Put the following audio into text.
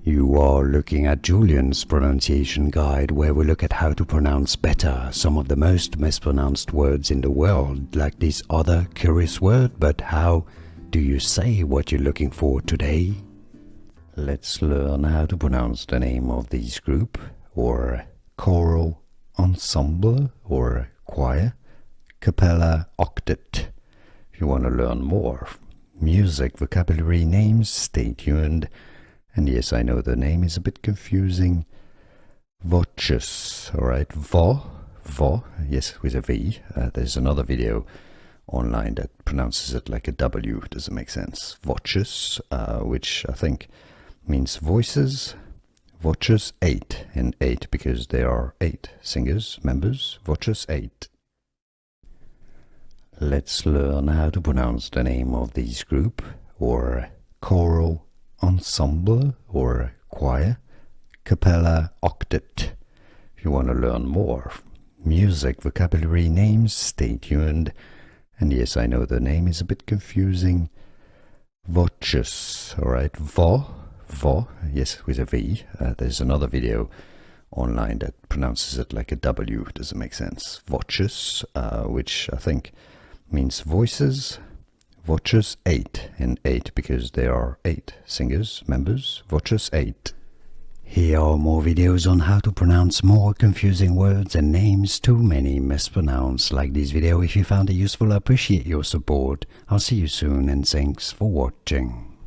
You are looking at Julian's pronunciation guide, where we look at how to pronounce better some of the most mispronounced words in the world, like this other curious word. But how do you say what you're looking for today? Let's learn how to pronounce the name of this group, or choral ensemble, or choir, cappella octet. If you want to learn more music, vocabulary, names, stay tuned. And yes, I know the name is a bit confusing. Voces, alright, vo, yes, with a V. There's another video online that pronounces it like a W. Doesn't make sense. Voces, which I think means voices. Voces 8, and 8 because there are 8 singers, members. Voces 8. Let's learn how to pronounce the name of this group, or choral ensemble, or choir, cappella octet. If you want to learn more music, vocabulary, names, stay tuned. And yes, I know the name is a bit confusing. Voces, alright, vo, yes, with a V. There's another video online that pronounces it like a W. Doesn't make sense. Voces, which I think means voices. Voces 8, and 8 because there are 8 singers, members. Voces 8. Here are more videos on how to pronounce more confusing words and names too many mispronounced. Like this video if you found it useful. I appreciate your support. I'll see you soon, and thanks for watching.